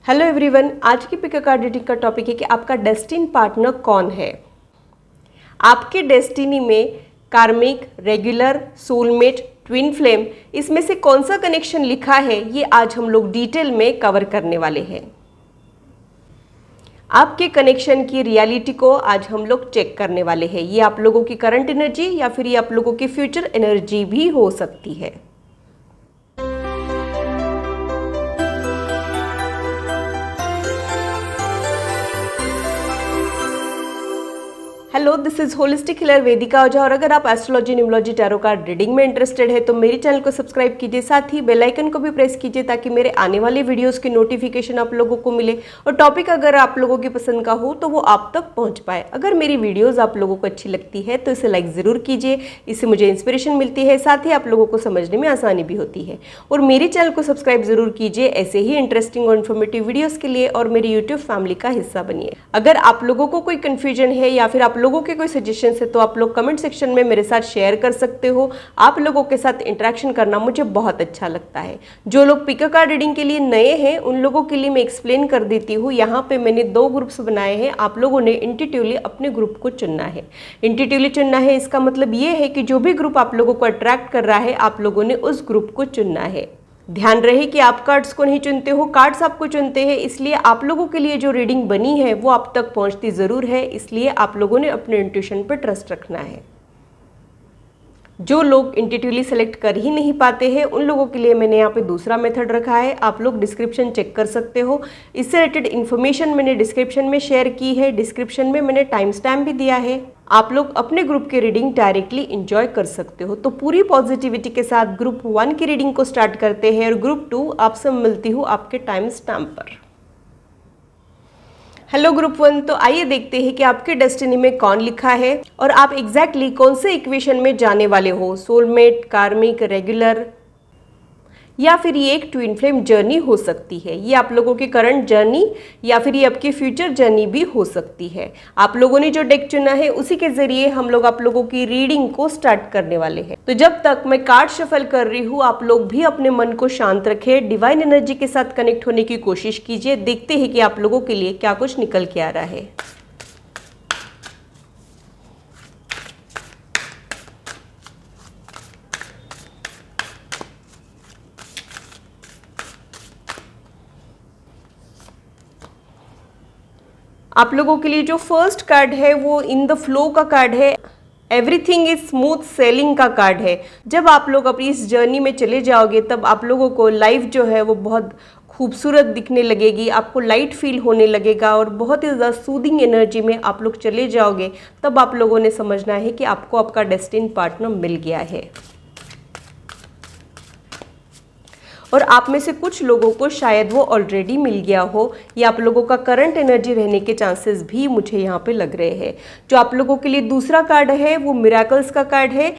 Hello everyone, आज की pick card reading का टॉपिक है कि आपका डेस्टिन पार्टनर कौन है। आपके डेस्टिनी में कार्मिक, रेगुलर, सोलमेट, ट्विन फ्लेम, इसमें से कौन सा कनेक्शन लिखा है ये आज हम लोग डिटेल में कवर करने वाले हैं। आपके कनेक्शन की रियलिटी को आज हम लोग चेक करने वाले हैं। ये आप लोगों की करंट एनर्जी या फिर ये आप लोगों की फ्यूचर एनर्जी भी हो सकती है। Hello, this is holistic healer Vedika Ojha. और अगर आप astrology, numerology, tarot card reading में इंटरेस्टेड है तो मेरे चैनल को सब्सक्राइब कीजिए, साथ ही बेल आइकन को भी प्रेस कीजिए ताकि मेरे आने वाले वीडियोस की नोटिफिकेशन आप लोगों को मिले और टॉपिक अगर आप लोगों की पसंद का हो तो वो आप तक पहुंच पाए। अगर मेरी वीडियोज आप लोगों को अच्छी लगती है तो इसे लाइक ज़रूर कीजिए, इससे मुझे इंस्पिरेशन मिलती है, साथ ही आप लोगों को समझने में आसानी भी होती है। और मेरे चैनल को सब्सक्राइब जरूर कीजिए ऐसे ही इंटरेस्टिंग और इन्फॉर्मेटिव वीडियोज़ के लिए, और मेरी यूट्यूब फैमिली का हिस्सा बनिए। अगर आप लोगों को कोई कन्फ्यूजन है या फिर आप लोगों के कोई सजेशन है तो आप लोग कमेंट सेक्शन में मेरे साथ शेयर कर सकते हो। आप लोगों के साथ इंटरेक्शन करना मुझे बहुत अच्छा लगता है। जो लोग पिक कार्ड रीडिंग के लिए नए हैं उन लोगों के लिए मैं एक्सप्लेन कर देती हूँ। यहाँ पे मैंने 2 ग्रुप्स बनाए हैं। आप लोगों ने इंट्यूटिवली अपने ग्रुप को चुनना है। इंट्यूटिवली चुनना है इसका मतलब ये है कि जो भी ग्रुप आप लोगों को अट्रैक्ट कर रहा है आप लोगों ने उस ग्रुप को चुनना है। ध्यान रहे कि आप कार्ड्स को नहीं चुनते हो, कार्ड्स आपको चुनते हैं। इसलिए आप लोगों के लिए जो रीडिंग बनी है वो आप तक पहुंचती ज़रूर है। इसलिए आप लोगों ने अपने इंट्यूशन पर ट्रस्ट रखना है। जो लोग इंट्यूटिवली सेलेक्ट कर ही नहीं पाते हैं उन लोगों के लिए मैंने यहाँ पे दूसरा मेथड रखा है। आप लोग डिस्क्रिप्शन चेक कर सकते हो। इससे रिलेटेड इन्फॉर्मेशन मैंने डिस्क्रिप्शन में शेयर की है। डिस्क्रिप्शन में मैंने टाइम स्टैम्प भी दिया है। आप लोग अपने ग्रुप की रीडिंग डायरेक्टली एंजॉय कर सकते हो। तो पूरी पॉजिटिविटी के साथ ग्रुप 1 की रीडिंग को स्टार्ट करते हैं और ग्रुप 2 आपसे मिलती हूँ आपके टाइम स्टैम्प पर। हेलो ग्रुप 1, तो आइए देखते हैं कि आपके डेस्टिनी में कौन लिखा है और आप एग्जैक्टली कौन से इक्वेशन में जाने वाले हो। सोलमेट, कार्मिक, रेगुलर या फिर ये एक ट्विन फ्लेम जर्नी हो सकती है। ये आप लोगों की करंट जर्नी या फिर ये आपकी फ्यूचर जर्नी भी हो सकती है। आप लोगों ने जो डेक चुना है उसी के जरिए हम लोग आप लोगों की रीडिंग को स्टार्ट करने वाले हैं। तो जब तक मैं कार्ड शफल कर रही हूँ आप लोग भी अपने मन को शांत रखें, डिवाइन एनर्जी के साथ कनेक्ट होने की कोशिश कीजिए। देखते हैं कि आप लोगों के लिए क्या कुछ निकल के आ रहा है। आप लोगों के लिए जो फर्स्ट कार्ड है वो इन द फ्लो का कार्ड है। एवरीथिंग इज स्मूथ सेलिंग का कार्ड है। जब आप लोग अपनी इस जर्नी में चले जाओगे तब आप लोगों को लाइफ जो है वो बहुत खूबसूरत दिखने लगेगी, आपको लाइट फील होने लगेगा और बहुत ही ज़्यादा सूदिंग एनर्जी में आप लोग चले जाओगे। तब आप लोगों ने समझना है कि आपको आपका डेस्टिन पार्टनर मिल गया है। और आप में से कुछ लोगों को शायद वो ऑलरेडी मिल गया हो या आप लोगों का करंट एनर्जी रहने के चांसेस भी मुझे यहाँ पे लग रहे हैं। जो आप लोगों के लिए दूसरा कार्ड है वो मिराकल्स का कार्ड है।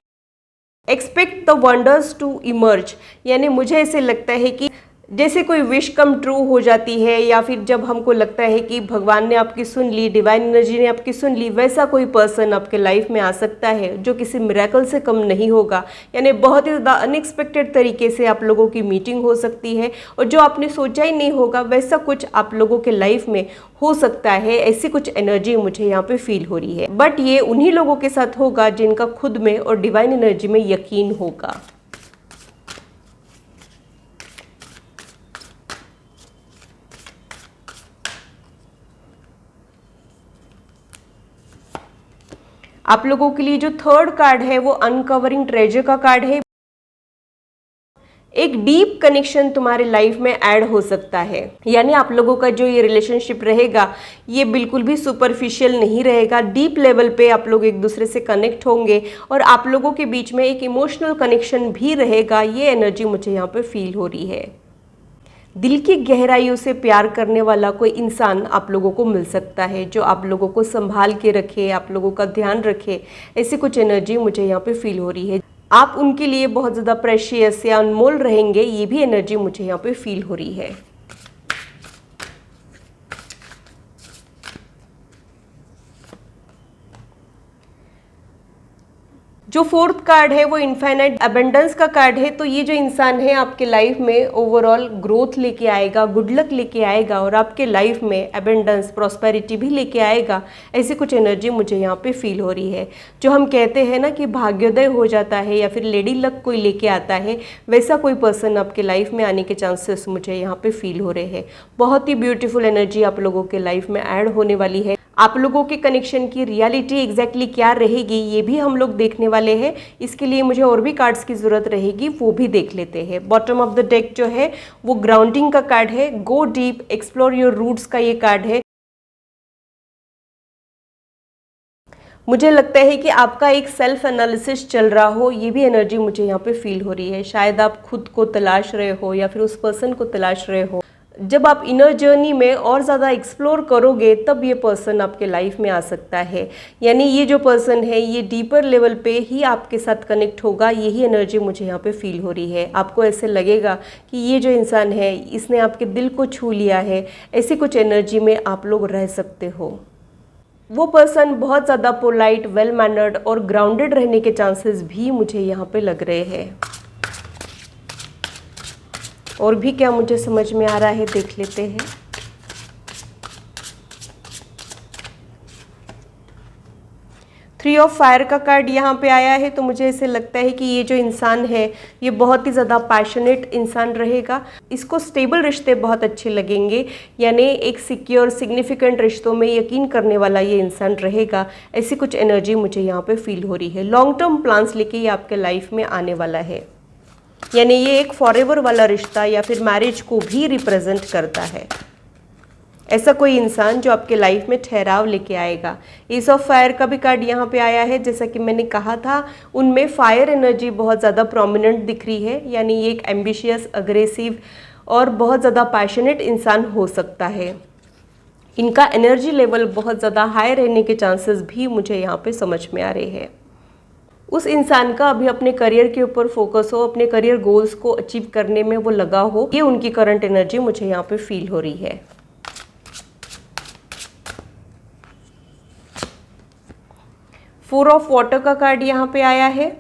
Expect the wonders to emerge, यानी मुझे ऐसे लगता है कि जैसे कोई विश कम ट्रू हो जाती है या फिर जब हमको लगता है कि भगवान ने आपकी सुन ली, डिवाइन एनर्जी ने आपकी सुन ली, वैसा कोई पर्सन आपके लाइफ में आ सकता है जो किसी मिरेकल से कम नहीं होगा। यानी बहुत ही ज़्यादा अनएक्सपेक्टेड तरीके से आप लोगों की मीटिंग हो सकती है और जो आपने सोचा ही नहीं होगा वैसा कुछ आप लोगों के लाइफ में हो सकता है। ऐसी कुछ एनर्जी मुझे यहाँ पे फील हो रही है। बट ये उन्हीं लोगों के साथ होगा जिनका खुद में और डिवाइन एनर्जी में यकीन होगा। आप लोगों के लिए जो थर्ड कार्ड है वो अनकवरिंग ट्रेजर का कार्ड है। एक डीप कनेक्शन तुम्हारे लाइफ में ऐड हो सकता है, यानी आप लोगों का जो ये रिलेशनशिप रहेगा ये बिल्कुल भी सुपरफिशियल नहीं रहेगा। डीप लेवल पे आप लोग एक दूसरे से कनेक्ट होंगे और आप लोगों के बीच में एक इमोशनल कनेक्शन भी रहेगा। ये एनर्जी मुझे यहाँ पे फील हो रही है। दिल की गहराइयों से प्यार करने वाला कोई इंसान आप लोगों को मिल सकता है जो आप लोगों को संभाल के रखे, आप लोगों का ध्यान रखे। ऐसी कुछ एनर्जी मुझे यहाँ पे फील हो रही है। आप उनके लिए बहुत ज़्यादा प्रेशियस या अनमोल रहेंगे, ये भी एनर्जी मुझे यहाँ पे फील हो रही है। जो फोर्थ कार्ड है वो इनफाइनाइट अबेंडेंस का कार्ड है। तो ये जो इंसान है आपके लाइफ में ओवरऑल ग्रोथ लेके आएगा, गुड लक लेके आएगा और आपके लाइफ में अबेंडेंस प्रॉस्पेरिटी भी लेके आएगा। ऐसी कुछ एनर्जी मुझे यहाँ पे फील हो रही है। जो हम कहते हैं ना कि भाग्योदय हो जाता है या फिर लेडी लक कोई लेके आता है, वैसा कोई पर्सन आपके लाइफ में आने के चांसेस मुझे यहाँ पे फील हो रहे हैं। बहुत ही ब्यूटीफुल एनर्जी आप लोगों के लाइफ में ऐड होने वाली है। आप लोगों के कनेक्शन की रियलिटी एग्जैक्टली क्या रहेगी ये भी हम लोग देखने वाले हैं। इसके लिए मुझे और भी कार्ड्स की ज़रूरत रहेगी, वो भी देख लेते हैं। बॉटम ऑफ द डेक जो है वो ग्राउंडिंग का कार्ड है, go deep, explore your roots का ये कार्ड है। मुझे लगता है कि आपका एक सेल्फ एनालिसिस चल रहा हो, ये भी एनर्जी मुझे यहाँ पे फील हो रही है। शायद आप खुद को तलाश रहे हो या फिर उस पर्सन को तलाश रहे हो। जब आप इनर जर्नी में और ज़्यादा एक्सप्लोर करोगे तब ये पर्सन आपके लाइफ में आ सकता है। यानी ये जो पर्सन है ये डीपर लेवल पे ही आपके साथ कनेक्ट होगा, यही एनर्जी मुझे यहाँ पे फील हो रही है। आपको ऐसे लगेगा कि ये जो इंसान है इसने आपके दिल को छू लिया है। ऐसी कुछ एनर्जी में आप लोग रह सकते हो। वो पर्सन बहुत ज़्यादा पोलाइट, वेल मैनर्ड और ग्राउंडेड रहने के चांसेस भी मुझे यहाँ पे लग रहे हैं। और भी क्या मुझे समझ में आ रहा है देख लेते हैं। थ्री ऑफ फायर का कार्ड यहाँ पे आया है। तो मुझे ऐसे लगता है कि ये जो इंसान है ये बहुत ही ज़्यादा पैशनेट इंसान रहेगा। इसको स्टेबल रिश्ते बहुत अच्छे लगेंगे, यानी एक सिक्योर सिग्निफिकेंट रिश्तों में यकीन करने वाला ये इंसान रहेगा। ऐसी कुछ एनर्जी मुझे यहाँ पे फील हो रही है। लॉन्ग टर्म प्लान्स लेके ये आपके लाइफ में आने वाला है, यानी ये एक फॉरएवर वाला रिश्ता या फिर मैरिज को भी रिप्रेजेंट करता है। ऐसा कोई इंसान जो आपके लाइफ में ठहराव लेके आएगा। एस ऑफ फायर का भी कार्ड यहाँ पे आया है। जैसा कि मैंने कहा था, उनमें फायर एनर्जी बहुत ज़्यादा प्रोमिनेंट दिख रही है, यानी ये एक एम्बिशियस, अग्रेसिव और बहुत ज़्यादा पैशनेट इंसान हो सकता है। इनका एनर्जी लेवल बहुत ज़्यादा हाई रहने के चांसेस भी मुझे यहाँ पे समझ में आ रहे हैं। उस इंसान का अभी अपने करियर के ऊपर फोकस हो, अपने करियर गोल्स को अचीव करने में वो लगा हो, ये उनकी करंट एनर्जी मुझे यहाँ पे फील हो रही है। फोर ऑफ वाटर का कार्ड यहाँ पे आया है।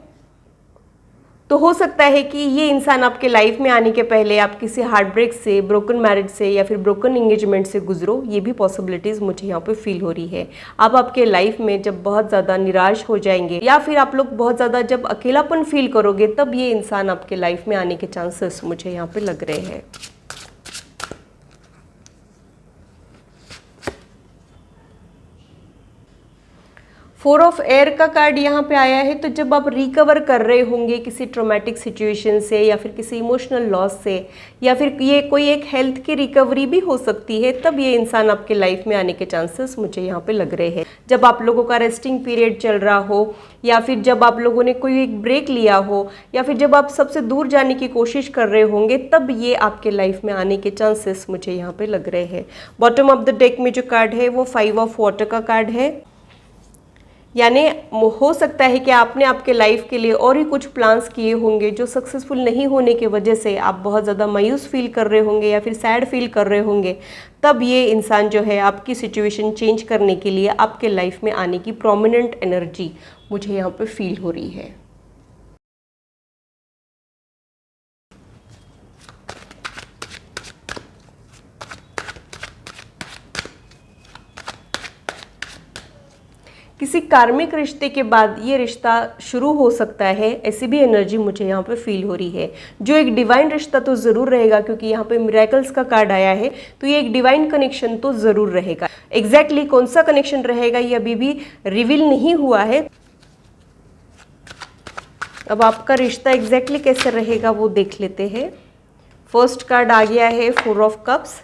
तो हो सकता है कि ये इंसान आपके लाइफ में आने के पहले आप किसी हार्ट ब्रेक से, ब्रोकन मैरिज से या फिर ब्रोकन एंगेजमेंट से गुजरो, ये भी पॉसिबिलिटीज़ मुझे यहाँ पे फील हो रही है। आप आपके लाइफ में जब बहुत ज़्यादा निराश हो जाएंगे या फिर आप लोग बहुत ज़्यादा जब अकेलापन फील करोगे, तब ये इंसान आपके लाइफ में आने के चांसेस मुझे यहाँ पे लग रहे हैं। फोर ऑफ एयर का कार्ड यहाँ पे आया है। तो जब आप रिकवर कर रहे होंगे किसी ट्रॉमेटिक सिचुएशन से या फिर किसी इमोशनल लॉस से, या फिर ये कोई एक हेल्थ की रिकवरी भी हो सकती है, तब ये इंसान आपके लाइफ में आने के चांसेस मुझे यहाँ पे लग रहे हैं। जब आप लोगों का रेस्टिंग पीरियड चल रहा हो, या फिर जब आप लोगों ने कोई एक ब्रेक लिया हो, या फिर जब आप सबसे दूर जाने की कोशिश कर रहे होंगे, तब ये आपके लाइफ में आने के चांसेस मुझे यहाँ पे लग रहे हैं। बॉटम ऑफ द डेक में जो कार्ड है वो फाइव ऑफ वाटर का कार्ड है। यानी हो सकता है कि आपने आपके लाइफ के लिए और ही कुछ प्लान्स किए होंगे जो सक्सेसफुल नहीं होने की वजह से आप बहुत ज़्यादा मायूस फील कर रहे होंगे या फिर सैड फील कर रहे होंगे। तब ये इंसान जो है आपकी सिचुएशन चेंज करने के लिए आपके लाइफ में आने की प्रोमिनेंट एनर्जी मुझे यहाँ पे फील हो रही है। किसी कार्मिक रिश्ते के बाद ये रिश्ता शुरू हो सकता है, ऐसी भी एनर्जी मुझे यहाँ पे फील हो रही है। जो एक डिवाइन रिश्ता तो ज़रूर रहेगा, क्योंकि यहाँ पे मिरेकल्स का कार्ड आया है, तो ये एक डिवाइन कनेक्शन तो ज़रूर रहेगा। एग्जैक्टली कौन सा कनेक्शन रहेगा ये अभी भी रिवील नहीं हुआ है। अब आपका रिश्ता एग्जैक्टली कैसे रहेगा वो देख लेते हैं। फर्स्ट कार्ड आ गया है फोर ऑफ कप्स।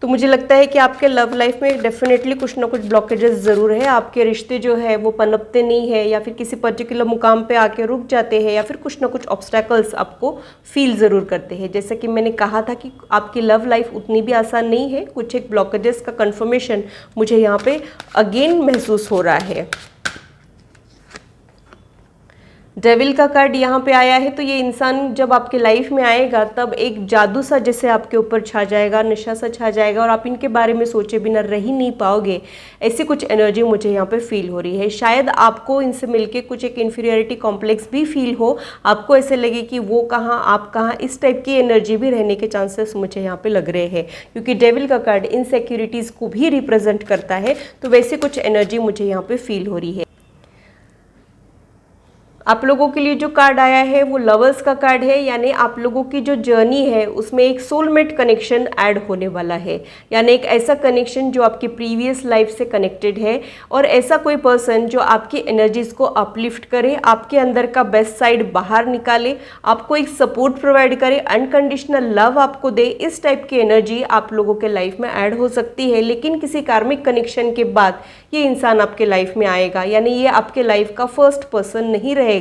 तो मुझे लगता है कि आपके लव लाइफ में डेफिनेटली कुछ ना कुछ ब्लॉकेजेस ज़रूर है। आपके रिश्ते जो है वो पनपते नहीं है, या फिर किसी पर्टिकुलर मुकाम पे आके रुक जाते हैं, या फिर कुछ ना कुछ ऑब्स्टेकल्स आपको फील ज़रूर करते हैं। जैसे कि मैंने कहा था कि आपकी लव लाइफ उतनी भी आसान नहीं है। कुछ एक ब्लॉकेजेस का कन्फर्मेशन मुझे यहाँ पे अगेन महसूस हो रहा है। डेविल का कार्ड यहाँ पे आया है, तो ये इंसान जब आपके लाइफ में आएगा तब एक जादू सा जैसे आपके ऊपर छा जाएगा, नशा सा छा जाएगा और आप इनके बारे में सोचे बिना रह ही नहीं पाओगे। ऐसी कुछ एनर्जी मुझे यहाँ पे फील हो रही है। शायद आपको इनसे मिलके कुछ एक इन्फीरियरिटी कॉम्प्लेक्स भी फील हो, आपको ऐसे लगे कि वो कहाँ आप कहाँ, इस टाइप की एनर्जी भी रहने के चांसेस मुझे यहाँ पे लग रहे हैं, क्योंकि डेविल का कार्ड इनसिक्योरिटीज़ को भी रिप्रेजेंट करता है। तो वैसे कुछ एनर्जी मुझे यहाँ पे फील हो रही है। आप लोगों के लिए जो कार्ड आया है वो लवर्स का कार्ड है, यानी आप लोगों की जो जर्नी है उसमें एक सोलमेट कनेक्शन ऐड होने वाला है, यानी एक ऐसा कनेक्शन जो आपकी प्रीवियस लाइफ से कनेक्टेड है और ऐसा कोई पर्सन जो आपकी एनर्जीज को अपलिफ्ट करे, आपके अंदर का बेस्ट साइड बाहर निकाले, आपको एक सपोर्ट प्रोवाइड करे, अनकंडीशनल लव आपको दे। इस टाइप की एनर्जी आप लोगों के लाइफ में ऐड हो सकती है, लेकिन किसी कार्मिक कनेक्शन के बाद ये इंसान आपके लाइफ में आएगा, यानी ये आपके लाइफ का फर्स्ट पर्सन नहीं रहेगा।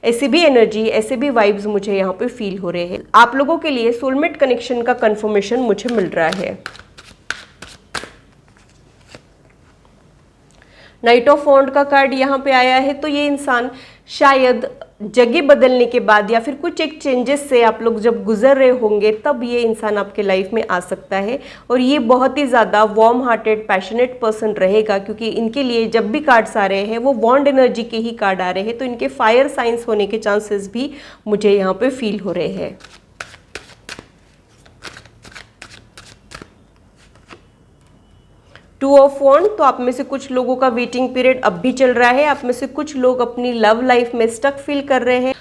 ऐसी भी एनर्जी, ऐसे भी वाइब्स मुझे यहाँ पे फील हो रहे हैं। आप लोगों के लिए सोलमेट कनेक्शन का कंफर्मेशन मुझे मिल रहा है। नाइट ऑफ वॉन्ड का कार्ड यहाँ पे आया है, तो ये इंसान शायद जगह बदलने के बाद या फिर कुछ एक चेंजेस से आप लोग जब गुजर रहे होंगे तब ये इंसान आपके लाइफ में आ सकता है और ये बहुत ही ज़्यादा वार्म हार्टेड पैशनेट पर्सन रहेगा, क्योंकि इनके लिए जब भी कार्ड्स आ रहे हैं वो वॉन्ड एनर्जी के ही कार्ड आ रहे हैं, तो इनके फायर साइंस होने के चांसेस भी मुझे यहाँ पे फील हो रहे हैं। टू ऑफ वॉन्ड, तो आप में से कुछ लोगों का वेटिंग पीरियड अब भी चल रहा है। आप में से कुछ लोग अपनी लव लाइफ में स्टक फील कर रहे हैं।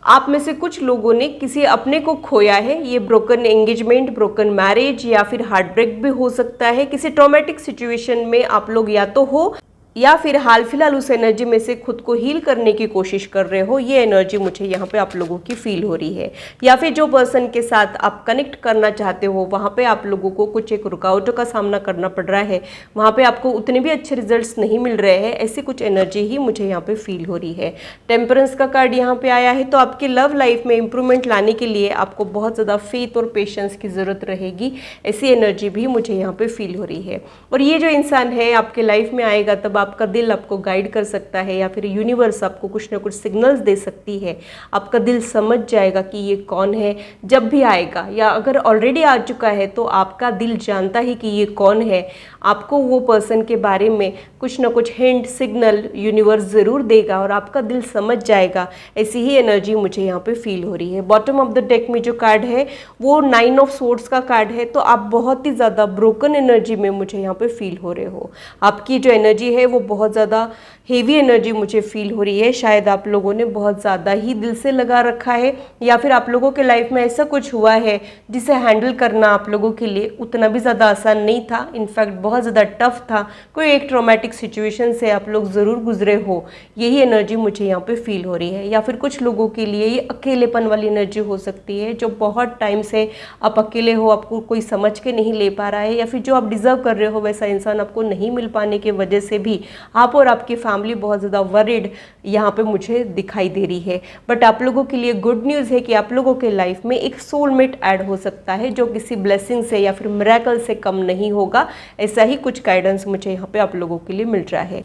आप में से कुछ लोगों ने किसी अपने को खोया है। ये ब्रोकन एंगेजमेंट, ब्रोकन मैरिज या फिर हार्ट ब्रेक भी हो सकता है। किसी ट्रॉमेटिक सिचुएशन में आप लोग या तो हो या फिर हाल फिलहाल उस एनर्जी में से खुद को हील करने की कोशिश कर रहे हो। ये एनर्जी मुझे यहाँ पे आप लोगों की फील हो रही है। या फिर जो पर्सन के साथ आप कनेक्ट करना चाहते हो वहाँ पे आप लोगों को कुछ एक रुकावटों का सामना करना पड़ रहा है, वहाँ पे आपको उतने भी अच्छे रिजल्ट्स नहीं मिल रहे हैं। ऐसी कुछ एनर्जी ही मुझे यहाँ पे फील हो रही है। टेम्परेंस का कार्ड यहाँ पे आया है, तो आपकी लव लाइफ में इंप्रूवमेंट लाने के लिए आपको बहुत ज़्यादा फेथ और पेशेंस की ज़रूरत रहेगी। ऐसी एनर्जी भी मुझे यहाँ पे फील हो रही है। और ये जो इंसान है आपके लाइफ में आएगा तब आपका दिल आपको गाइड कर सकता है या फिर यूनिवर्स आपको कुछ ना कुछ सिग्नल्स दे सकती है। आपका दिल समझ जाएगा कि ये कौन है जब भी आएगा, या अगर ऑलरेडी आ चुका है तो आपका दिल जानता है कि ये कौन है। आपको वो पर्सन के बारे में कुछ ना कुछ हिंट, सिग्नल यूनिवर्स ज़रूर देगा और आपका दिल समझ जाएगा। ऐसी ही एनर्जी मुझे यहाँ पे फील हो रही है। बॉटम ऑफ द डेक में जो कार्ड है वो 9 ऑफ सोर्ड्स का कार्ड है, तो आप बहुत ही ज़्यादा ब्रोकन एनर्जी में मुझे यहाँ पे फील हो रहे हो। आपकी जो एनर्जी है वो बहुत ज़्यादा हेवी एनर्जी मुझे फील हो रही है। शायद आप लोगों ने बहुत ज़्यादा ही दिल से लगा रखा है, या फिर आप लोगों के लाइफ में ऐसा कुछ हुआ है जिसे हैंडल करना आप लोगों के लिए उतना भी ज़्यादा आसान नहीं था। इनफैक्ट बहुत ज़्यादा टफ था। कोई एक ट्रॉमेटिक सिचुएशन से आप लोग ज़रूर गुजरे हो। यही एनर्जी मुझे यहाँ पे फील हो रही है। या फिर कुछ लोगों के लिए ये अकेलेपन वाली एनर्जी हो सकती है, जो बहुत टाइम से आप अकेले हो, आपको कोई समझ के नहीं ले पा रहा है, या फिर जो आप डिज़र्व कर रहे हो वैसा इंसान आपको नहीं मिल पाने की वजह से भी आप और आपकी फैमिली बहुत ज़्यादा वरीड यहाँ पे मुझे दिखाई दे रही है। बट आप लोगों के लिए गुड न्यूज़ है कि आप लोगों के लाइफ में एक सोलमेट ऐड हो सकता है, जो किसी ब्लेसिंग से या फिर मिरेकल से कम नहीं होगा। ऐसा ही कुछ गाइडेंस मुझे यहाँ पे आप लोगों के लिए मिल रहा है।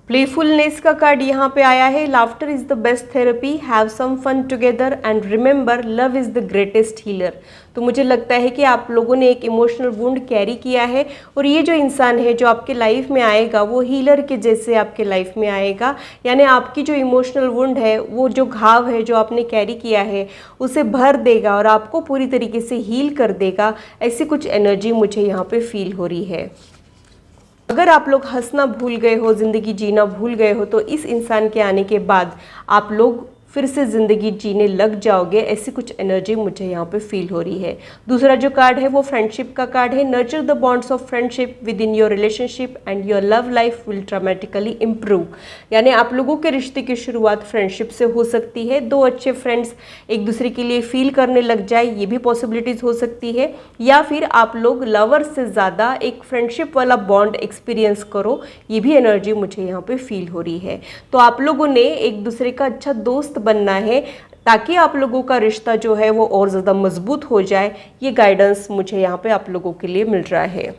प्लेफुलनेस का कार्ड यहाँ पे आया है। Laughter is the best therapy, have some fun together and remember love is the greatest healer. तो मुझे लगता है कि आप लोगों ने एक इमोशनल वुंड कैरी किया है और ये जो इंसान है जो आपके लाइफ में आएगा वो हीलर के जैसे आपके लाइफ में आएगा। यानी आपकी जो इमोशनल वुंड है, वो जो घाव है जो आपने कैरी किया है, उसे भर देगा और आपको पूरी तरीके से हील कर देगा। ऐसी कुछ एनर्जी मुझे यहाँ पे फील हो रही है। अगर आप लोग हंसना भूल गए हो, ज़िंदगी जीना भूल गए हो, तो इस इंसान के आने के बाद आप लोग फिर से ज़िंदगी जीने लग जाओगे। ऐसी कुछ एनर्जी मुझे यहाँ पे फील हो रही है। दूसरा जो कार्ड है वो फ्रेंडशिप का कार्ड है। Nurture the bonds of friendship with in your relationship and your love life will dramatically improve. यानी आप लोगों के रिश्ते की शुरुआत फ्रेंडशिप से हो सकती है। दो अच्छे फ्रेंड्स एक दूसरे के लिए फील करने लग जाए, ये भी पॉसिबिलिटीज़ हो सकती है। या फिर आप लोग लवर्स से ज़्यादा एक फ्रेंडशिप वाला बॉन्ड एक्सपीरियंस करो, ये भी एनर्जी मुझे यहाँ पे फील हो रही है। तो आप लोगों ने एक दूसरे का अच्छा दोस्त बनना है ताकि आप लोगों का रिश्ता जो है वो और ज़्यादा मजबूत हो जाए। ये गाइडेंस मुझे यहाँ पे आप लोगों के लिए मिल रहा है।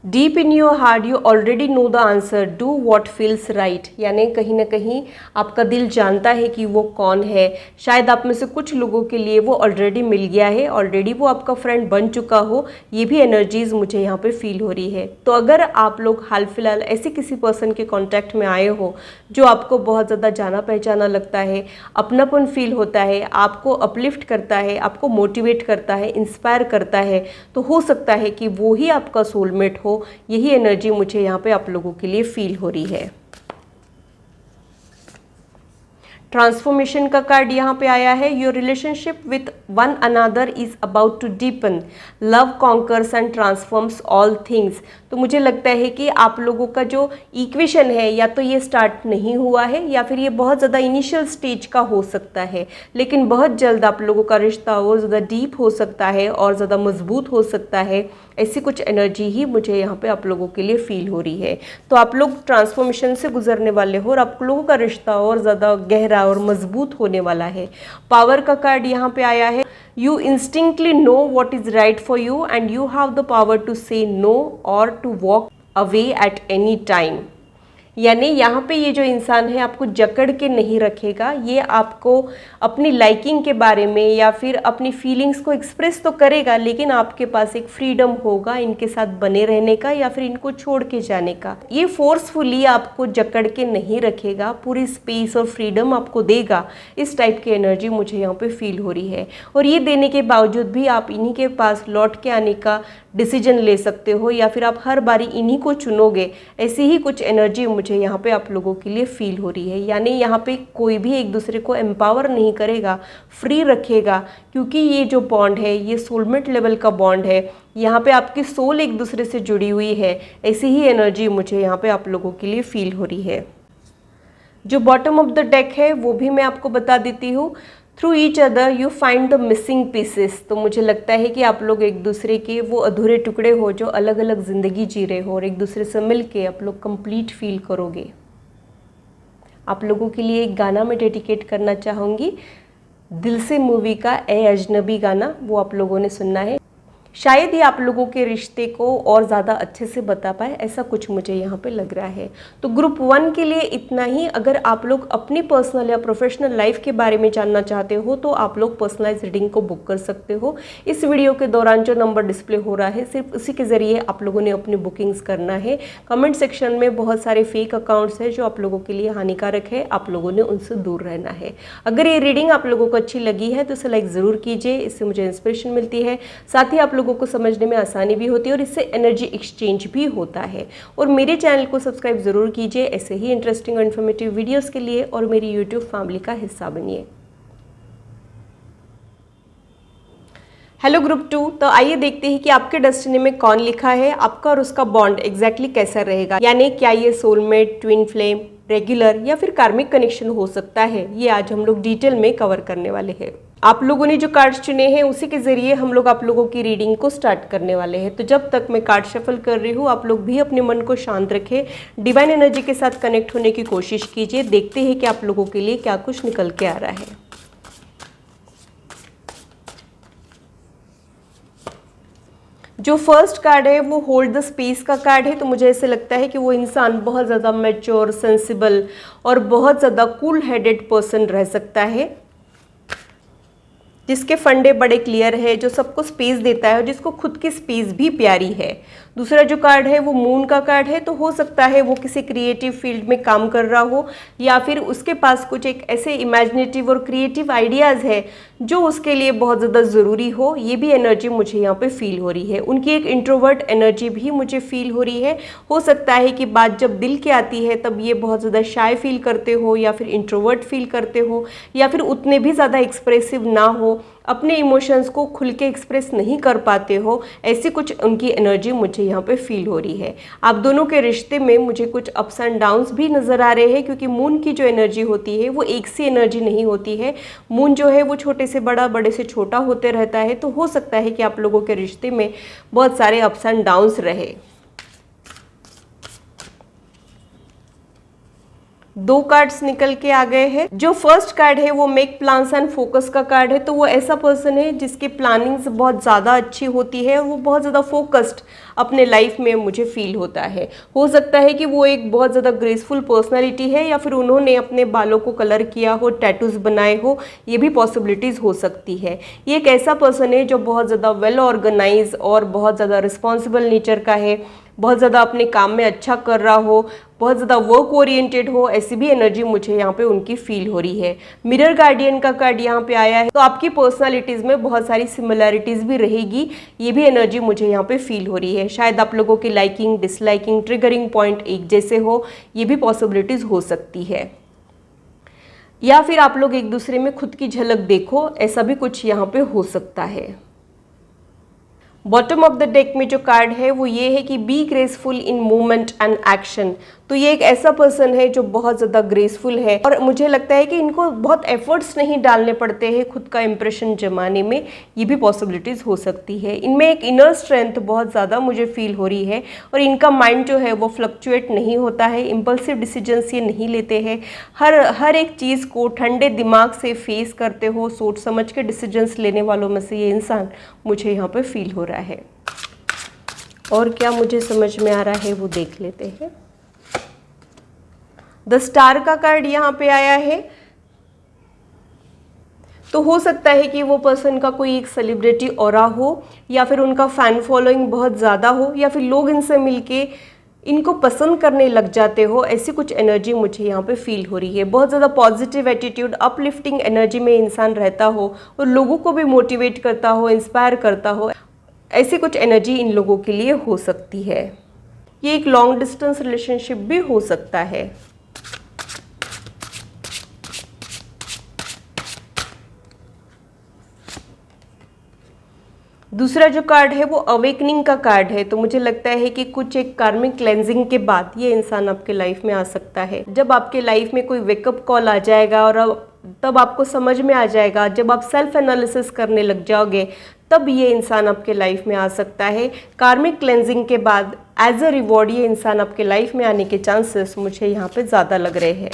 Deep in your heart you already know the answer, do what feels right. यानी कहीं ना कहीं आपका दिल जानता है कि वो कौन है। शायद आप में से कुछ लोगों के लिए वो ऑलरेडी मिल गया है, ऑलरेडी वो आपका फ्रेंड बन चुका हो। ये भी एनर्जीज मुझे यहाँ पे फील हो रही है। तो अगर आप लोग हाल फिलहाल ऐसे किसी पर्सन के कांटेक्ट में आए हो जो आपको बहुत ज़्यादा जाना पहचाना लगता है, अपनापन फील होता है, आपको अपलिफ्ट करता है, आपको मोटिवेट करता है, इंस्पायर करता है, तो हो सकता है कि वो ही आपका सोलमेट हो। यही एनर्जी मुझे यहाँ पे आप लोगों के लिए फील हो रही है। ट्रांसफॉर्मेशन का कार्ड यहाँ पे आया है। Your relationship with one another is about to deepen, love conquers and transforms all things. तो मुझे लगता है कि आप लोगों का जो इक्वेशन है, या तो ये स्टार्ट नहीं हुआ है या फिर ये बहुत ज़्यादा इनिशियल स्टेज का हो सकता है, लेकिन बहुत जल्द आप लोगों का रिश्ता और ज़्यादा डीप हो सकता है और ज़्यादा मजबूत हो सकता है। ऐसी कुछ एनर्जी ही मुझे यहाँ पे आप लोगों के लिए फील हो रही है। तो आप लोग ट्रांसफॉर्मेशन से गुजरने वाले हो और आप लोगों का रिश्ता और ज़्यादा गहरा और मजबूत होने वाला है। पावर का कार्ड यहाँ पे आया है। You instinctively know what is right for you and you have the power to say no or to walk away at any time. यानी यहाँ पे ये जो इंसान है आपको जकड़ के नहीं रखेगा, ये आपको अपनी लाइकिंग के बारे में या फिर अपनी फीलिंग्स को एक्सप्रेस तो करेगा, लेकिन आपके पास एक फ्रीडम होगा इनके साथ बने रहने का या फिर इनको छोड़ के जाने का। ये फोर्सफुली आपको जकड़ के नहीं रखेगा, पूरी स्पेस और फ्रीडम आपको देगा। इस टाइप की एनर्जी मुझे यहाँ पे फील हो रही है। और ये देने के बावजूद भी आप इन्हीं के पास लौट के आने का डिसीजन ले सकते हो, या फिर आप हर बारी इन्हीं को चुनोगे। ऐसी ही कुछ एनर्जी मुझे यहाँ पे आप लोगों के लिए फील हो रही है। यानी यहाँ पे कोई भी एक दूसरे को एम्पावर नहीं करेगा, फ्री रखेगा, क्योंकि ये जो बॉन्ड है ये सोलमेट लेवल का बॉन्ड है। यहाँ पे आपकी सोल एक दूसरे से जुड़ी हुई है। ऐसी ही एनर्जी मुझे यहाँ पे आप लोगों के लिए फील हो रही है। जो बॉटम ऑफ द डेक है वो भी मैं आपको बता देती हूँ। Through each other you find the missing pieces. तो मुझे लगता है कि आप लोग एक दूसरे के वो अधूरे टुकड़े हो जो अलग अलग ज़िंदगी जी रहे हो, और एक दूसरे से मिल के आप लोग कंप्लीट फील करोगे। आप लोगों के लिए एक गाना मैं डेडिकेट करना चाहूँगी, दिल से मूवी का ए अजनबी गाना, वो आप लोगों ने सुनना है। शायद ये आप लोगों के रिश्ते को और ज़्यादा अच्छे से बता पाए, ऐसा कुछ मुझे यहाँ पे लग रहा है। तो ग्रुप 1 के लिए इतना ही। अगर आप लोग अपनी पर्सनल या प्रोफेशनल लाइफ के बारे में जानना चाहते हो तो आप लोग पर्सनलाइज रीडिंग को बुक कर सकते हो। इस वीडियो के दौरान जो नंबर डिस्प्ले हो रहा है सिर्फ उसी के ज़रिए आप लोगों ने अपनी बुकिंग्स करना है। कमेंट सेक्शन में बहुत सारे फेक अकाउंट्स हैं जो आप लोगों के लिए हानिकारक है, आप लोगों ने उनसे दूर रहना है। अगर ये रीडिंग आप लोगों को अच्छी लगी है तो इसे लाइक ज़रूर कीजिए, इससे मुझे इंस्पिरेशन मिलती है। साथ ही आप लोगों को समझने में आसानी भी होती है और इससे एनर्जी एक्सचेंज भी होता है। और मेरे चैनल को सब्सक्राइब जरूर कीजिए ऐसे ही इंटरेस्टिंग और इन्फॉर्मेटिव वीडियोस के लिए, और मेरी यूट्यूब फैमिली का हिस्सा बनिए। हेलो ग्रुप 2, तो आइए देखते हैं कि आपके डेस्टिनी में कौन लिखा है, आपका और उसका बॉन्ड एग्जैक्टली कैसा रहेगा। यानी क्या ये सोलमेट, ट्विन फ्लेम, रेगुलर या फिर कार्मिक कनेक्शन हो सकता है, ये आज हम लोग डिटेल में कवर करने वाले हैं। आप लोगों ने जो कार्ड्स चुने हैं उसी के जरिए हम लोग आप लोगों की रीडिंग को स्टार्ट करने वाले हैं। तो जब तक मैं कार्ड शफल कर रही हूँ आप लोग भी अपने मन को शांत रखें, डिवाइन एनर्जी के साथ कनेक्ट होने की कोशिश कीजिए। देखते हैं कि आप लोगों के लिए क्या कुछ निकल के आ रहा है। जो फर्स्ट कार्ड है वो होल्ड द स्पेस का कार्ड है। तो मुझे ऐसे लगता है कि वो इंसान बहुत ज़्यादा मैच्योर, सेंसिबल और बहुत ज़्यादा कूल हेडेड पर्सन रह सकता है, जिसके फंडे बड़े क्लियर है, जो सबको स्पेस देता है और जिसको खुद की स्पेस भी प्यारी है। दूसरा जो कार्ड है वो मून का कार्ड है। तो हो सकता है वो किसी क्रिएटिव फील्ड में काम कर रहा हो, या फिर उसके पास कुछ एक ऐसे इमेजिनेटिव और क्रिएटिव आइडियाज़ है जो उसके लिए बहुत ज़्यादा ज़रूरी हो। ये भी एनर्जी मुझे यहाँ पे फील हो रही है। उनकी एक इंट्रोवर्ट एनर्जी भी मुझे फील हो रही है। हो सकता है कि बात जब दिल की आती है तब ये बहुत ज़्यादा शाय फील करते हो, या फिर इंट्रोवर्ट फील करते हो, या फिर उतने भी ज़्यादा एक्सप्रेसिव ना हो, अपने इमोशंस को खुल के एक्सप्रेस नहीं कर पाते हो। ऐसी कुछ उनकी एनर्जी मुझे यहाँ पे फील हो रही है। आप दोनों के रिश्ते में मुझे कुछ अप्स एंड डाउन्स भी नज़र आ रहे हैं, क्योंकि मून की जो एनर्जी होती है वो एक सी एनर्जी नहीं होती है। मून जो है वो छोटे से बड़ा, बड़े से छोटा होते रहता है। तो हो सकता है कि आप लोगों के रिश्ते में बहुत सारे अप्स एंड डाउन्स रहे। दो कार्ड्स निकल के आ गए हैं। जो फर्स्ट कार्ड है वो मेक प्लान्स एंड फोकस का कार्ड है। तो वो ऐसा पर्सन है जिसकी प्लानिंग्स बहुत ज़्यादा अच्छी होती है और वो बहुत ज़्यादा फोकस्ड अपने लाइफ में मुझे फील होता है। हो सकता है कि वो एक बहुत ज़्यादा ग्रेसफुल पर्सनालिटी है या फिर उन्होंने अपने बालों को कलर किया हो, टैटूज बनाए हो, ये भी पॉसिबिलिटीज़ हो सकती है। ये एक ऐसा पर्सन है जो बहुत ज़्यादा वेल ऑर्गेनाइज और बहुत ज़्यादा रिस्पॉन्सिबल नेचर का है, बहुत ज़्यादा अपने काम में अच्छा कर रहा हो, बहुत ज़्यादा वर्क ओरिएंटेड हो, ऐसी भी एनर्जी मुझे यहाँ पे उनकी फील हो रही है। मिरर गार्डियन का कार्ड यहाँ पे आया है, तो आपकी पर्सनालिटीज़ में बहुत सारी सिमिलैरिटीज़ भी रहेगी, ये भी एनर्जी मुझे यहाँ पे फील हो रही है। शायद आप लोगों की लाइकिंग, डिसलाइकिंग, ट्रिगरिंग पॉइंट एक जैसे हो, ये भी पॉसिबिलिटीज़ हो सकती है। या फिर आप लोग एक दूसरे में खुद की झलक देखो, ऐसा भी कुछ यहाँ पे हो सकता है। बॉटम ऑफ द डेक में जो कार्ड है वो ये है कि be graceful in movement and action. तो ये एक ऐसा पर्सन है जो बहुत ज़्यादा ग्रेसफुल है और मुझे लगता है कि इनको बहुत एफर्ट्स नहीं डालने पड़ते हैं खुद का इंप्रेशन जमाने में, ये भी पॉसिबिलिटीज़ हो सकती है। इनमें एक इनर स्ट्रेंथ बहुत ज़्यादा मुझे फील हो रही है और इनका माइंड जो है वो फ्लक्चुएट नहीं होता है, इम्पल्सिव डिसीजंस ये नहीं लेते हैं, हर एक चीज़ को ठंडे दिमाग से फेस करते हो, सोच समझ के डिसीजंस लेने वालों में से ये इंसान मुझे यहाँ पर फील हो रहा है। और क्या मुझे समझ में आ रहा है वो देख लेते हैं। द स्टार का कार्ड यहाँ पे आया है, तो हो सकता है कि वो पर्सन का कोई एक सेलिब्रिटी ऑरा हो या फिर उनका फैन फॉलोइंग बहुत ज़्यादा हो या फिर लोग इनसे मिलके इनको पसंद करने लग जाते हो, ऐसी कुछ एनर्जी मुझे यहाँ पे फील हो रही है। बहुत ज़्यादा पॉजिटिव एटीट्यूड, अपलिफ्टिंग एनर्जी में इंसान रहता हो और लोगों को भी मोटिवेट करता हो, इंस्पायर करता हो, ऐसी कुछ एनर्जी इन लोगों के लिए हो सकती है। ये एक लॉन्ग डिस्टेंस रिलेशनशिप भी हो सकता है। दूसरा जो कार्ड है वो अवेकनिंग का कार्ड है। तो मुझे लगता है कि कुछ एक कार्मिक क्लेंजिंग के बाद ये इंसान आपके लाइफ में आ सकता है। जब आपके लाइफ में कोई वेकअप कॉल आ जाएगा और तब आपको समझ में आ जाएगा, जब आप सेल्फ एनालिसिस करने लग जाओगे, तब ये इंसान आपके लाइफ में आ सकता है। कार्मिक क्लेंजिंग के बाद एज अ रिवॉर्ड ये इंसान आपके लाइफ में आने के चांसेस मुझे यहाँ पे ज़्यादा लग रहे हैं।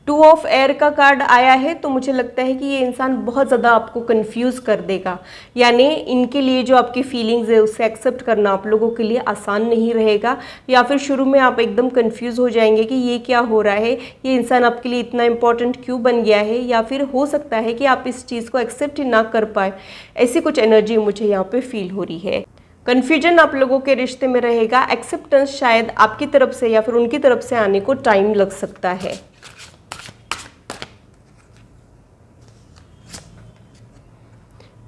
टू ऑफ एयर का कार्ड आया है, तो मुझे लगता है कि ये इंसान बहुत ज़्यादा आपको कंफ्यूज कर देगा, यानी इनके लिए जो आपकी फीलिंग्स है उसे एक्सेप्ट करना आप लोगों के लिए आसान नहीं रहेगा, या फिर शुरू में आप एकदम कंफ्यूज हो जाएंगे कि ये क्या हो रहा है, ये इंसान आपके लिए इतना इंपॉर्टेंट क्यों बन गया है, या फिर हो सकता है कि आप इस चीज़ को एक्सेप्ट ही ना कर पाए। ऐसी कुछ एनर्जी मुझे यहाँ पे फील हो रही है। कन्फ्यूजन आप लोगों के रिश्ते में रहेगा, एक्सेप्टेंस शायद आपकी तरफ से या फिर उनकी तरफ से आने को टाइम लग सकता है।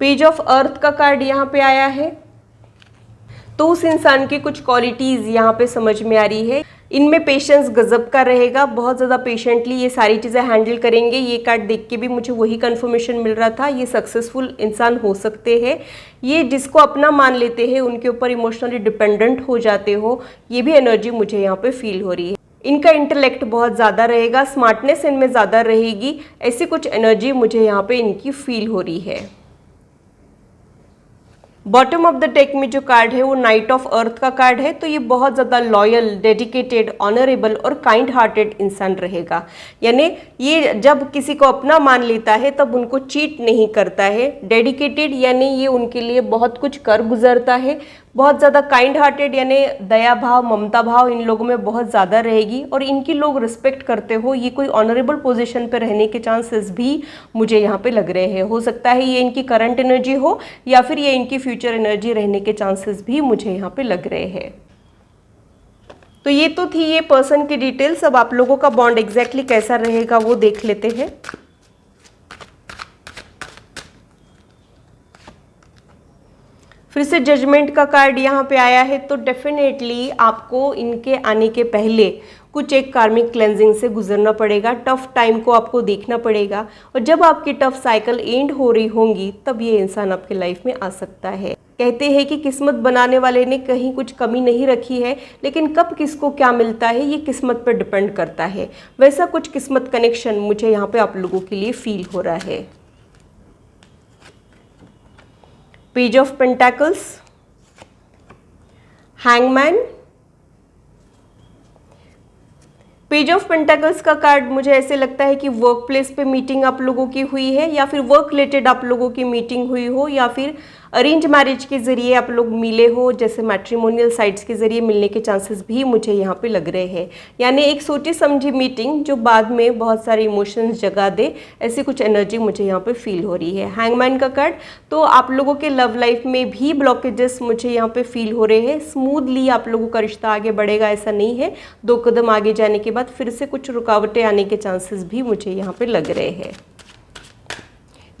पेज ऑफ अर्थ का कार्ड यहाँ पे आया है, तो उस इंसान की कुछ क्वालिटीज़ यहाँ पे समझ में आ रही है। इनमें पेशेंस गजब का रहेगा, बहुत ज़्यादा पेशेंटली ये सारी चीज़ें हैंडल करेंगे। ये कार्ड देख के भी मुझे वही कंफर्मेशन मिल रहा था, ये सक्सेसफुल इंसान हो सकते हैं। ये जिसको अपना मान लेते हैं, उनके ऊपर इमोशनली डिपेंडेंट हो जाते हो, ये भी एनर्जी मुझे यहाँ पे फील हो रही है। इनका इंटेलेक्ट बहुत ज़्यादा रहेगा, स्मार्टनेस इनमें ज़्यादा रहेगी, ऐसी कुछ एनर्जी मुझे यहाँ पे इनकी फील हो रही है। बॉटम ऑफ द डेक में जो कार्ड है वो नाइट ऑफ अर्थ का कार्ड है, तो ये बहुत ज़्यादा लॉयल, डेडिकेटेड, ऑनरेबल और काइंड हार्टेड इंसान रहेगा। यानी ये जब किसी को अपना मान लेता है तब उनको चीट नहीं करता है। डेडिकेटेड यानी ये उनके लिए बहुत कुछ कर गुजरता है। बहुत ज़्यादा काइंड हार्टेड यानी दया भाव, ममता भाव इन लोगों में बहुत ज़्यादा रहेगी और इनकी लोग रिस्पेक्ट करते हो। ये कोई ऑनरेबल पोजीशन पे रहने के चांसेस भी मुझे यहाँ पे लग रहे हैं। हो सकता है ये इनकी करंट एनर्जी हो या फिर ये इनकी फ्यूचर एनर्जी रहने के चांसेस भी मुझे यहाँ पे लग रहे हैं। तो ये तो थी ये पर्सन की डिटेल्स। अब आप लोगों का बॉन्ड एग्जैक्टली कैसा रहेगा वो देख लेते हैं। फिर से जजमेंट का कार्ड यहाँ पे आया है, तो डेफिनेटली आपको इनके आने के पहले कुछ एक कार्मिक क्लेंजिंग से गुजरना पड़ेगा। टफ टाइम को आपको देखना पड़ेगा और जब आपकी टफ साइकिल एंड हो रही होंगी तब ये इंसान आपके लाइफ में आ सकता है। कहते हैं कि किस्मत बनाने वाले ने कहीं कुछ कमी नहीं रखी है, लेकिन कब किसको क्या मिलता है ये किस्मत पर डिपेंड करता है। वैसा कुछ किस्मत कनेक्शन मुझे यहाँ पे आप लोगों के लिए फील हो रहा है। Page of pentacles, hangman, page of pentacles का कार्ड मुझे ऐसे लगता है कि वर्क प्लेस पे मीटिंग आप लोगों की हुई है, या फिर वर्क रिलेटेड आप लोगों की मीटिंग हुई हो, या फिर अरेंज मैरिज के ज़रिए आप लोग मिले हो, जैसे मैट्रिमोनियल साइट्स के ज़रिए मिलने के चांसेस भी मुझे यहाँ पे लग रहे हैं। यानी एक सोची समझी मीटिंग जो बाद में बहुत सारे इमोशंस जगा दे, ऐसी कुछ एनर्जी मुझे यहाँ पे फील हो रही है। हैंगमैन का कार्ड, तो आप लोगों के लव लाइफ में भी ब्लॉकेजेस मुझे यहाँ पे फील हो रहे हैं। स्मूथली आप लोगों का रिश्ता आगे बढ़ेगा ऐसा नहीं है, 2 कदम आगे जाने के बाद फिर से कुछ रुकावटें आने के चांसेस भी मुझे यहाँ पे लग रहे हैं,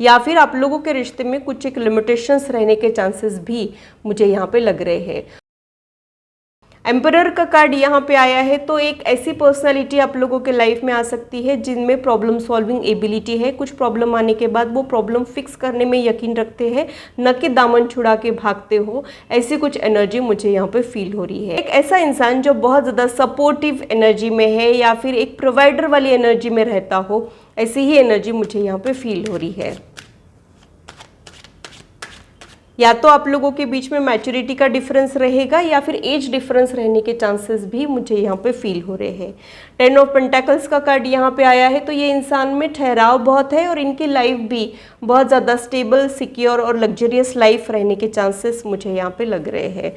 या फिर आप लोगों के रिश्ते में कुछ एक लिमिटेशंस रहने के चांसेस भी मुझे यहाँ पे लग रहे हैं। एम्परर का कार्ड यहाँ पे आया है, तो एक ऐसी पर्सनालिटी आप लोगों के लाइफ में आ सकती है जिनमें प्रॉब्लम सॉल्विंग एबिलिटी है। कुछ प्रॉब्लम आने के बाद वो प्रॉब्लम फिक्स करने में यकीन रखते हैं, न कि दामन छुड़ा के भागते हो। ऐसी कुछ एनर्जी मुझे यहाँ पे फील हो रही है। एक ऐसा इंसान जो बहुत ज़्यादा सपोर्टिव एनर्जी में है, या फिर एक प्रोवाइडर वाली एनर्जी में रहता हो, ऐसी ही एनर्जी मुझे यहाँ पे फील हो रही है। या तो आप लोगों के बीच में मैच्योरिटी का डिफरेंस रहेगा, या फिर एज डिफरेंस रहने के चांसेस भी मुझे यहाँ पे फील हो रहे हैं। 10 ऑफ पेंटाकल्स का कार्ड यहाँ पे आया है, तो ये इंसान में ठहराव बहुत है और इनकी लाइफ भी बहुत ज़्यादा स्टेबल, सिक्योर और लग्जरियस लाइफ रहने के चांसेस मुझे यहाँ पे लग रहे हैं।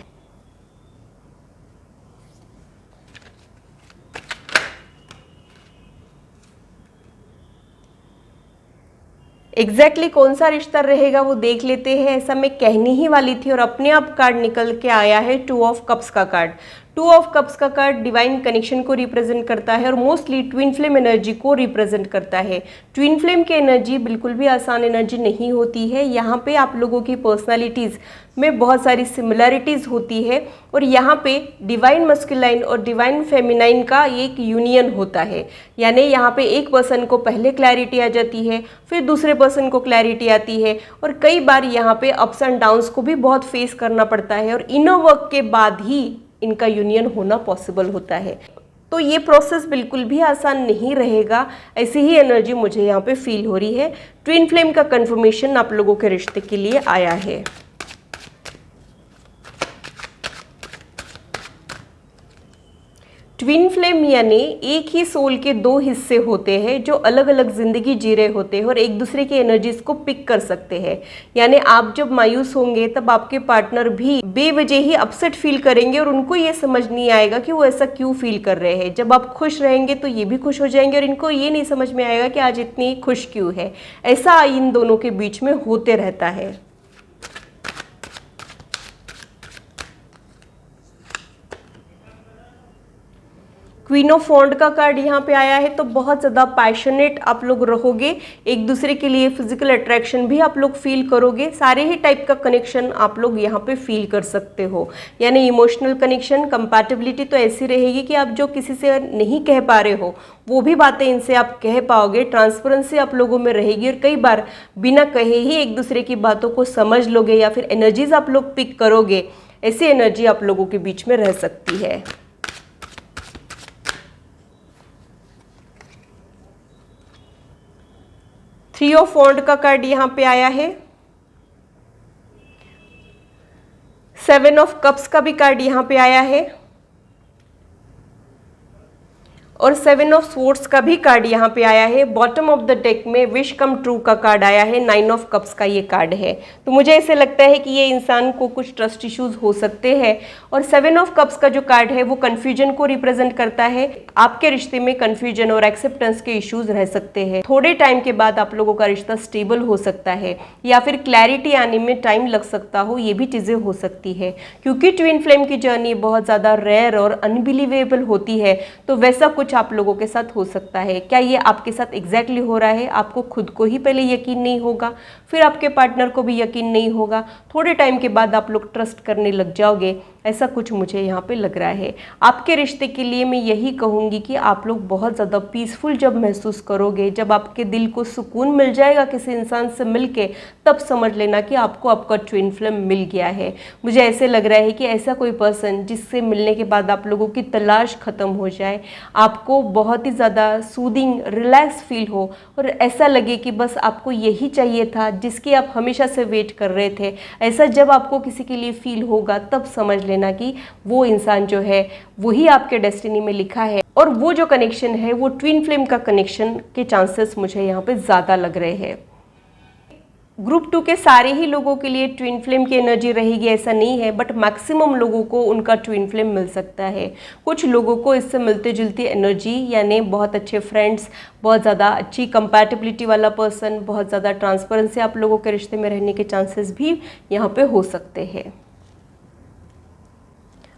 एग्जैक्टली कौन सा रिश्ता रहेगा वो देख लेते हैं। ऐसा मैं कहने ही वाली थी और अपने आप कार्ड निकल के आया है 2 ऑफ कप्स का कार्ड। 2 ऑफ कप्स का कार्ड डिवाइन कनेक्शन को रिप्रेजेंट करता है और मोस्टली ट्विन फ्लेम एनर्जी को रिप्रेजेंट करता है। ट्विन फ्लेम की एनर्जी बिल्कुल भी आसान एनर्जी नहीं होती है। यहाँ पे आप लोगों की पर्सनालिटीज़ में बहुत सारी सिमिलैरिटीज़ होती है, और यहाँ पे डिवाइन मस्कुलाइन और डिवाइन फेमिनाइन का एक यूनियन होता है। यानी यहाँ पे एक पर्सन को पहले क्लैरिटी आ जाती है, फिर दूसरे पर्सन को क्लैरिटी आती है, और कई बार यहाँ पे अप्स एंड डाउन्स को भी बहुत फेस करना पड़ता है, और इनर वर्क के बाद ही इनका यूनियन होना पॉसिबल होता है। तो ये प्रोसेस बिल्कुल भी आसान नहीं रहेगा, ऐसी ही एनर्जी मुझे यहाँ पे फील हो रही है। ट्विन फ्लेम का कंफर्मेशन आप लोगों के रिश्ते के लिए आया है। ट्विन फ्लेम यानी एक ही सोल के 2 हिस्से होते हैं जो अलग अलग ज़िंदगी जी रहे होते हैं और एक दूसरे की एनर्जीज को पिक कर सकते हैं। यानी आप जब मायूस होंगे तब आपके पार्टनर भी बेवजह ही अपसेट फील करेंगे और उनको ये समझ नहीं आएगा कि वो ऐसा क्यों फील कर रहे हैं। जब आप खुश रहेंगे तो ये भी खुश हो जाएंगे और इनको ये नहीं समझ में आएगा कि आज इतनी खुश क्यों है। ऐसा इन दोनों के बीच में होते रहता है। क्वीन ऑफ वॉन्ड का कार्ड यहाँ पे आया है, तो बहुत ज़्यादा पैशनेट आप लोग रहोगे, एक दूसरे के लिए फिजिकल अट्रैक्शन भी आप लोग फील करोगे। सारे ही टाइप का कनेक्शन आप लोग यहाँ पे फील कर सकते हो। यानी इमोशनल कनेक्शन, कंपैटिबिलिटी तो ऐसी रहेगी कि आप जो किसी से नहीं कह पा रहे हो वो भी बातें इनसे आप कह पाओगे। ट्रांसपेरेंसी आप लोगों में रहेगी और कई बार बिना कहे ही एक दूसरे की बातों को समझ लोगे या फिर एनर्जीज आप लोग पिक करोगे। ऐसी एनर्जी आप लोगों के बीच में रह सकती है। थ्री ऑफ वॉन्ड का कार्ड यहाँ पे आया है। 7 ऑफ कप्स का भी कार्ड यहाँ पे आया है और 7 ऑफ स्वॉर्ड्स का भी कार्ड यहाँ पे आया है। बॉटम ऑफ द डेक में विश कम ट्रू का कार्ड आया है। 9 ऑफ कप्स का ये कार्ड है। तो मुझे ऐसे लगता है कि ये इंसान को कुछ ट्रस्ट इश्यूज हो सकते हैं। और 7 ऑफ कप्स का जो कार्ड है वो कन्फ्यूजन को रिप्रेजेंट करता है। आपके रिश्ते में कन्फ्यूजन और एक्सेप्टेंस के इश्यूज रह सकते हैं। थोड़े टाइम के बाद आप लोगों का रिश्ता स्टेबल हो सकता है या फिर क्लैरिटी आने में टाइम लग सकता हो, ये भी चीज़ें हो सकती है। क्योंकि ट्विन फ्लेम की जर्नी बहुत ज़्यादा रेयर और अनबिलीवेबल होती है, तो वैसा कुछ आप लोगों के साथ हो सकता है। क्या ये आपके साथ एग्जैक्टली हो रहा है? आपको खुद को ही पहले यकीन नहीं होगा, फिर आपके पार्टनर को भी यकीन नहीं होगा, थोड़े टाइम के बाद आप लोग ट्रस्ट करने लग जाओगे। ऐसा कुछ मुझे यहाँ पे लग रहा है। आपके रिश्ते के लिए मैं यही कहूँगी कि आप लोग बहुत ज़्यादा पीसफुल जब महसूस करोगे, जब आपके दिल को सुकून मिल जाएगा किसी इंसान से मिलके, तब समझ लेना कि आपको आपका ट्विन फ्लेम मिल गया है। मुझे ऐसे लग रहा है कि ऐसा कोई पर्सन जिससे मिलने के बाद आप लोगों की तलाश ख़त्म हो जाए, आपको बहुत ही ज़्यादा सूदिंग, रिलैक्स फील हो और ऐसा लगे कि बस आपको यही चाहिए था जिसकी आप हमेशा से वेट कर रहे थे। ऐसा जब आपको किसी के लिए फील होगा तब समझ लेना कि वो इंसान जो है वही आपके डेस्टिनी में लिखा है और वो जो कनेक्शन है वो ट्विन फ्लेम का कनेक्शन के चांसेस मुझे यहाँ पे ज़्यादा लग रहे हैं। ग्रुप 2 के सारे ही लोगों के लिए ट्विन फ्लेम की एनर्जी रहेगी ऐसा नहीं है, बट मैक्सिमम लोगों को उनका ट्विन फ्लेम मिल सकता है। कुछ लोगों को इससे मिलती जुलती एनर्जी, यानी बहुत अच्छे फ्रेंड्स, बहुत ज़्यादा अच्छी कंपैटिबिलिटी वाला पर्सन, बहुत ज़्यादा ट्रांसपेरेंसी आप लोगों के रिश्ते में रहने के चांसेस भी यहाँ पे हो सकते हैं।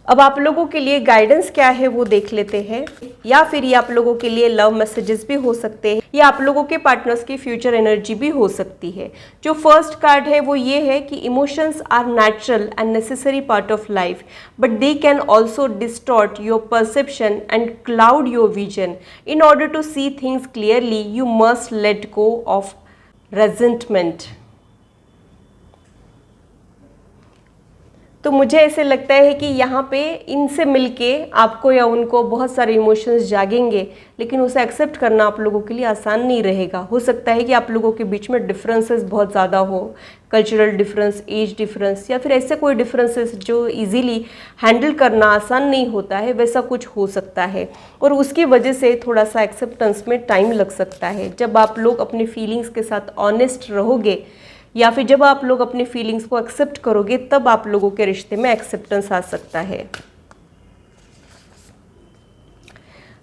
अब आप लोगों के लिए गाइडेंस क्या है वो देख लेते हैं, या फिर ये आप लोगों के लिए लव मैसेजेस भी हो सकते हैं, या आप लोगों के पार्टनर्स की फ्यूचर एनर्जी भी हो सकती है। जो फर्स्ट कार्ड है वो ये है कि emotions are natural and necessary part of life, but they can also distort your perception and cloud your vision. In order to see things clearly you must let go of resentment. तो मुझे ऐसे लगता है कि यहाँ पे इनसे मिलके आपको या उनको बहुत सारे इमोशंस जागेंगे, लेकिन उसे एक्सेप्ट करना आप लोगों के लिए आसान नहीं रहेगा। हो सकता है कि आप लोगों के बीच में डिफरेंसेस बहुत ज़्यादा हो, कल्चरल डिफरेंस, एज डिफरेंस, या फिर ऐसे कोई डिफरेंसेस जो इजीली हैंडल करना आसान नहीं होता है, वैसा कुछ हो सकता है। और उसकी वजह से थोड़ा सा एक्सेप्टेंस में टाइम लग सकता है। जब आप लोग अपने फीलिंग्स के साथ ऑनेस्ट रहोगे, या फिर जब आप लोग अपनी फीलिंग्स को एक्सेप्ट करोगे, तब आप लोगों के रिश्ते में एक्सेप्टेंस आ सकता है।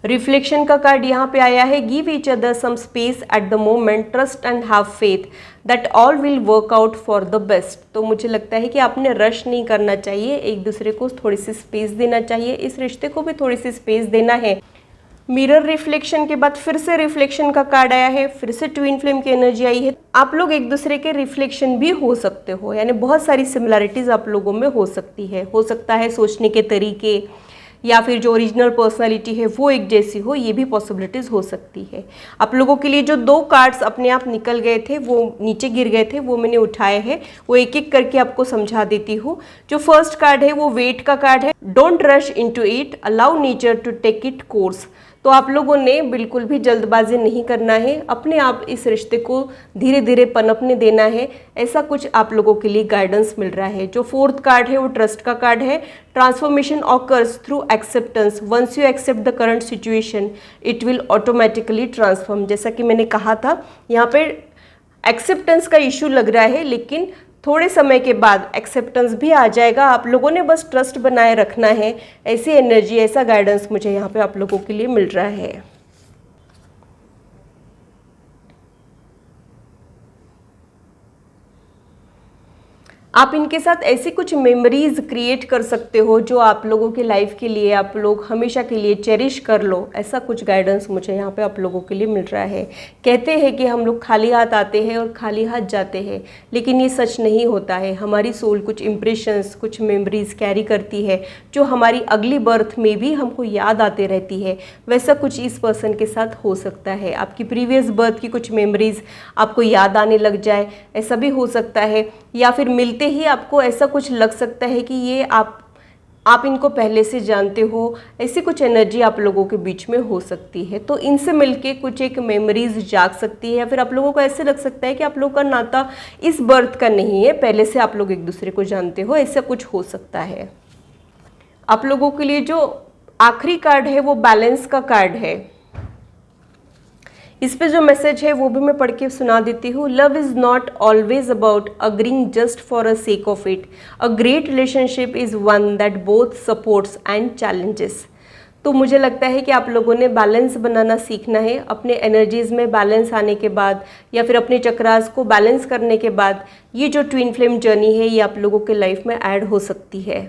रिफ्लेक्शन का कार्ड यहाँ पे आया है, give each other some space at the moment, trust and have faith that all will work out for the best. तो मुझे लगता है कि आपने रश नहीं करना चाहिए, एक दूसरे को थोड़ी सी स्पेस देना चाहिए, इस रिश्ते को भी थोड़ी सी स्पेस देना है। मिरर रिफ्लेक्शन के बाद फिर से रिफ्लेक्शन का कार्ड आया है, फिर से ट्विन फ्लेम की एनर्जी आई है। आप लोग एक दूसरे के रिफ्लेक्शन भी हो सकते हो, यानी बहुत सारी सिमिलैरिटीज आप लोगों में हो सकती है। हो सकता है सोचने के तरीके या फिर जो ओरिजिनल पर्सनालिटी है वो एक जैसी हो, ये भी पॉसिबिलिटीज़ हो सकती है। आप लोगों के लिए जो 2 कार्ड्स अपने आप निकल गए थे, वो नीचे गिर गए थे, वो मैंने उठाए हैं, वो एक एक करके आपको समझा देती हूँ। जो फर्स्ट कार्ड है वो वेट का कार्ड है, don't rush into it, allow nature to take it course. तो आप लोगों ने बिल्कुल भी जल्दबाजी नहीं करना है, अपने आप इस रिश्ते को धीरे धीरे पनपने देना है, ऐसा कुछ आप लोगों के लिए गाइडेंस मिल रहा है। जो 4th कार्ड है वो ट्रस्ट का कार्ड है, transformation occurs through acceptance, once you accept the current situation it will automatically transform. जैसा कि मैंने कहा था, यहाँ पे एक्सेप्टेंस का इशू लग रहा है, लेकिन थोड़े समय के बाद एक्सेप्टेंस भी आ जाएगा। आप लोगों ने बस ट्रस्ट बनाए रखना है। ऐसी एनर्जी, ऐसा गाइडेंस मुझे यहाँ पे आप लोगों के लिए मिल रहा है। आप इनके साथ ऐसी कुछ मेमोरीज क्रिएट कर सकते हो जो आप लोगों की लाइफ के लिए आप लोग हमेशा के लिए चेरिश कर लो, ऐसा कुछ गाइडेंस मुझे यहाँ पे आप लोगों के लिए मिल रहा है। कहते हैं कि हम लोग खाली हाथ आते हैं और खाली हाथ जाते हैं, लेकिन ये सच नहीं होता है। हमारी सोल कुछ इम्प्रेशंस, कुछ मेमोरीज कैरी करती है जो हमारी अगली बर्थ में भी हमको याद आते रहती है। वैसा कुछ इस पर्सन के साथ हो सकता है। आपकी प्रीवियस बर्थ की कुछ मेमोरीज आपको याद आने लग जाए, ऐसा भी हो सकता है। या फिर मिलते ही आपको ऐसा कुछ लग सकता है कि ये आप इनको पहले से जानते हो, ऐसी कुछ एनर्जी आप लोगों के बीच में हो सकती है। तो इनसे मिलके कुछ एक मेमोरीज जाग सकती है, या फिर आप लोगों को ऐसे लग सकता है कि आप लोगों का नाता इस बर्थ का नहीं है, पहले से आप लोग एक दूसरे को जानते हो, ऐसा कुछ हो सकता है। आप लोगों के लिए जो आखिरी कार्ड है वो बैलेंस का कार्ड है। इस पे जो मैसेज है वो भी मैं पढ़ के सुना देती हूँ। Love is not always about agreeing just for a sake of it, a great relationship is one that both supports and challenges. तो मुझे लगता है कि आप लोगों ने बैलेंस बनाना सीखना है। अपने एनर्जीज़ में बैलेंस आने के बाद, या फिर अपने चक्रास को बैलेंस करने के बाद, ये जो ट्विन फ्लेम जर्नी है ये आप लोगों के लाइफ में ऐड हो सकती है।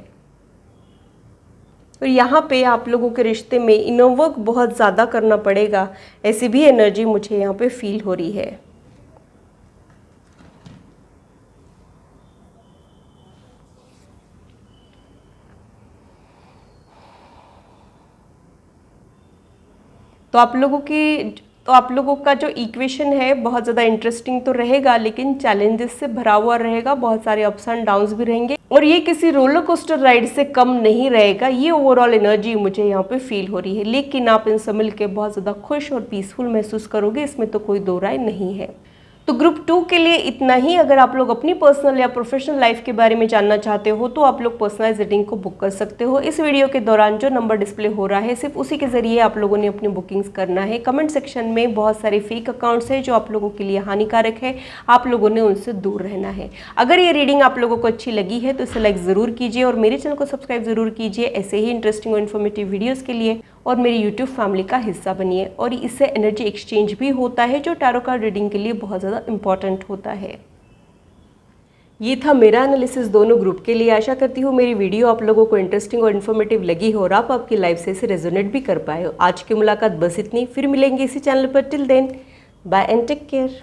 और यहाँ पे आप लोगों के रिश्ते में इनर वर्क बहुत ज़्यादा करना पड़ेगा, ऐसी भी एनर्जी मुझे यहाँ पे फील हो रही है। तो आप लोगों का जो इक्वेशन है बहुत ज़्यादा इंटरेस्टिंग तो रहेगा, लेकिन चैलेंजेस से भरा हुआ रहेगा, बहुत सारे अप्स एंड डाउन्स भी रहेंगे, और ये किसी रोलर कोस्टर राइड से कम नहीं रहेगा। ये ओवरऑल एनर्जी मुझे यहाँ पे फील हो रही है, लेकिन आप इनसे मिल के बहुत ज़्यादा खुश और पीसफुल महसूस करोगे, इसमें तो कोई दो राय नहीं है। तो ग्रुप 2 के लिए इतना ही। अगर आप लोग अपनी पर्सनल या प्रोफेशनल लाइफ के बारे में जानना चाहते हो तो आप लोग पर्सनलाइज रीडिंग को बुक कर सकते हो। इस वीडियो के दौरान जो नंबर डिस्प्ले हो रहा है सिर्फ उसी के जरिए आप लोगों ने अपनी बुकिंग्स करना है। कमेंट सेक्शन में बहुत सारे फेक अकाउंट्स हैं जो आप लोगों के लिए हानिकारक है, आप लोगों ने उनसे दूर रहना है। अगर ये रीडिंग आप लोगों को अच्छी लगी है तो इसे लाइक ज़रूर कीजिए और मेरे चैनल को सब्सक्राइब ज़रूर कीजिए ऐसे ही इंटरेस्टिंग और इन्फॉर्मेटिव वीडियोज़ के लिए, और मेरी YouTube फैमिली का हिस्सा बनिए। और इससे एनर्जी एक्सचेंज भी होता है जो टैरो कार्ड रीडिंग के लिए बहुत ज़्यादा इंपॉर्टेंट होता है। ये था मेरा एनालिसिस दोनों ग्रुप के लिए। आशा करती हूँ मेरी वीडियो आप लोगों को इंटरेस्टिंग और इन्फॉर्मेटिव लगी हो और आप आपकी लाइफ से इसे रेजोनेट भी कर पाए हो। आज की मुलाकात बस इतनी, फिर मिलेंगे इसी चैनल पर। Till then bye and take care.